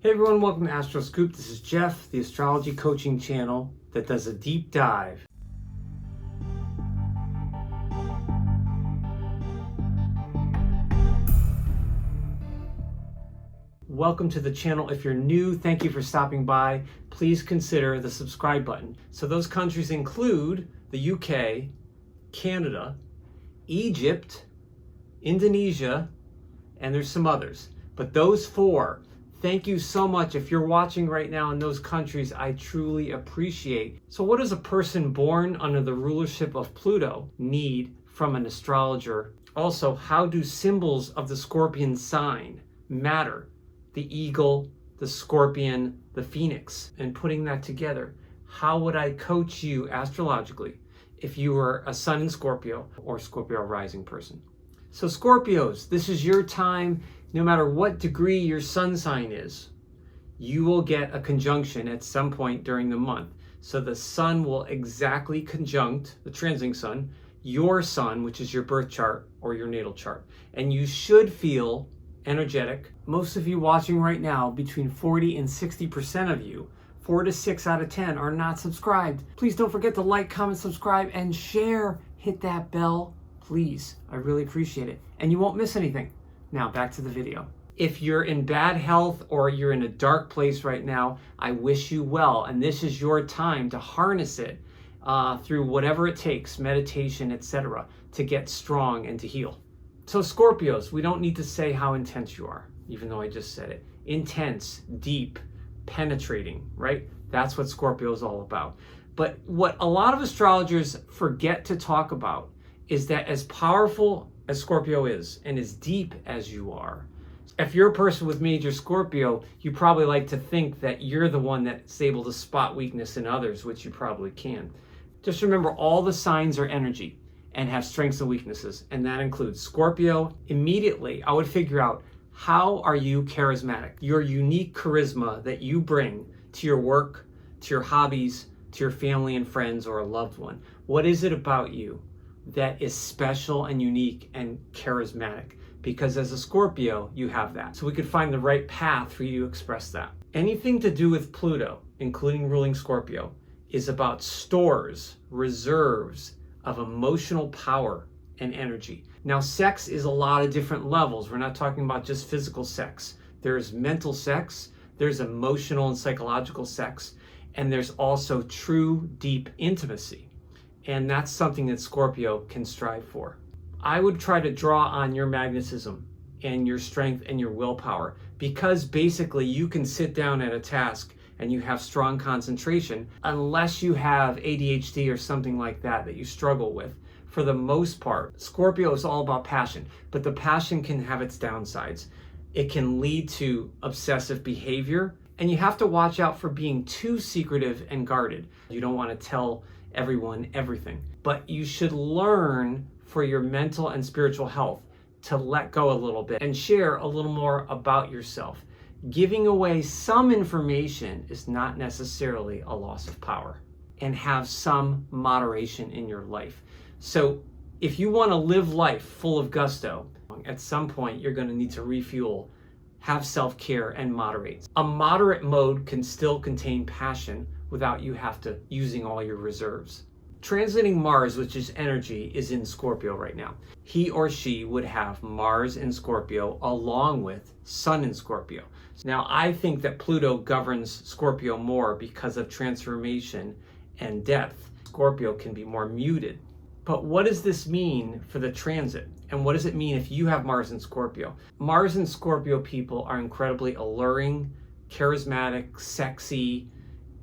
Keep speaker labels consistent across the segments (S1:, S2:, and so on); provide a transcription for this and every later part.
S1: Hey everyone, welcome to AstroScoop. This is Jeff, the astrology coaching channel that does a deep dive. Welcome to the channel. If you're new, thank you for stopping by. Please consider the subscribe button. So those countries include the UK, Canada, Egypt, Indonesia, and there's some others. But those four, thank you so much. If you're watching right now in those countries, I truly appreciate. So what does a person born under the rulership of Pluto need from an astrologer? Also, how do symbols of the Scorpion sign matter? The eagle, the scorpion, the phoenix, and putting that together. How would I coach you astrologically if you were a sun in Scorpio or Scorpio rising person? So Scorpios, this is your time. No matter what degree your sun sign is, you will get a conjunction at some point during the month. So the sun will exactly conjunct, the transiting sun, your sun, which is your birth chart or your natal chart. And you should feel energetic. Most of you watching right now, between 40 and 60% of you, 4 to 6 out of 10 are not subscribed. Please don't forget to like, comment, subscribe, and share. Hit that bell, please. I really appreciate it. And you won't miss anything. Now back to the video. If you're in bad health or you're in a dark place right now, I wish you well. And this is your time to harness it through whatever it takes, meditation, etc., to get strong and to heal. So Scorpios, we don't need to say how intense you are, even though I just said it. Intense, deep, penetrating, right? That's what Scorpio is all about. But what a lot of astrologers forget to talk about is that as powerful as Scorpio is and as deep as you are, if you're a person with major Scorpio, you probably like to think that you're the one that's able to spot weakness in others, which you probably can. Just remember, all the signs are energy and have strengths and weaknesses, and that includes Scorpio. Immediately, I would figure out, how are you charismatic? Your unique charisma that you bring to your work, to your hobbies, to your family and friends or a loved one. What is it about you that is special and unique and charismatic? Because as a Scorpio, you have that. So we could find the right path for you to express that. Anything to do with Pluto, including ruling Scorpio, is about stores, reserves of emotional power and energy. Now, sex is a lot of different levels. We're not talking about just physical sex. There's mental sex, there's emotional and psychological sex, and there's also true, deep intimacy. And that's something that Scorpio can strive for. I would try to draw on your magnetism and your strength and your willpower, because basically you can sit down at a task and you have strong concentration, unless you have ADHD or something like that that you struggle with. For the most part, Scorpio is all about passion, but the passion can have its downsides. It can lead to obsessive behavior, and you have to watch out for being too secretive and guarded. You don't want to tell everyone everything, but you should learn for your mental and spiritual health to let go a little bit and share a little more about yourself. Giving away some information is not necessarily a loss of power, and have some moderation in your life. So if you want to live life full of gusto, at some point you're going to need to refuel, have self-care, and moderate. A moderate mode can still contain passion without you using all your reserves. Transiting Mars, which is energy, is in Scorpio right now. He or she would have Mars in Scorpio along with Sun in Scorpio. Now, I think that Pluto governs Scorpio more because of transformation and depth. Scorpio can be more muted. But what does this mean for the transit? And what does it mean if you have Mars in Scorpio? Mars and Scorpio people are incredibly alluring, charismatic, sexy.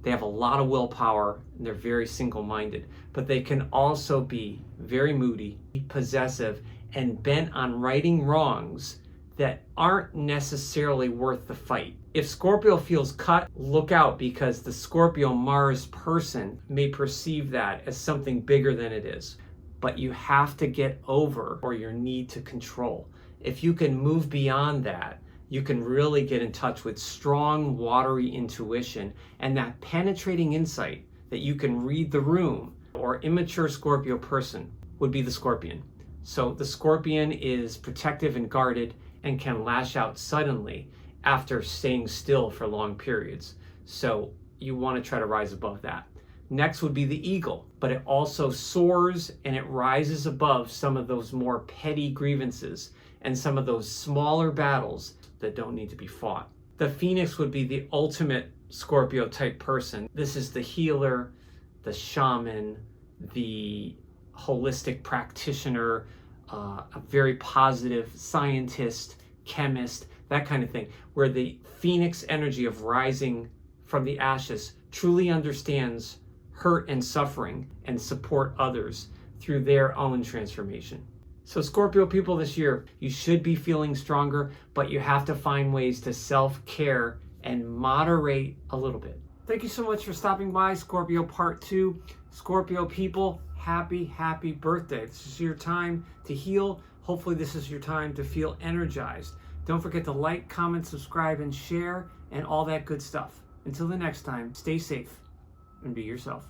S1: They have a lot of willpower, and they're very single-minded. But they can also be very moody, possessive, and bent on righting wrongs that aren't necessarily worth the fight. If Scorpio feels cut, look out, because the Scorpio Mars person may perceive that as something bigger than it is. But you have to get over or your need to control. If you can move beyond that, you can really get in touch with strong, watery intuition and that penetrating insight that you can read the room. Or immature Scorpio person would be the Scorpion. So the Scorpion is protective and guarded and can lash out suddenly after staying still for long periods. So you want to try to rise above that. Next would be the eagle, but it also soars and it rises above some of those more petty grievances and some of those smaller battles that don't need to be fought. The phoenix would be the ultimate Scorpio type person. This is the healer, the shaman, the holistic practitioner, a very positive scientist, chemist, that kind of thing, where the phoenix energy of rising from the ashes truly understands hurt and suffering and support others through their own transformation. So Scorpio people, this year, you should be feeling stronger, but you have to find ways to self-care and moderate a little bit. Thank you so much for stopping by, Scorpio Part 2. Scorpio people, happy birthday. This is your time to heal. Hopefully this is your time to feel energized. Don't forget to like, comment, subscribe, and share, and all that good stuff. Until the next time, stay safe and be yourself.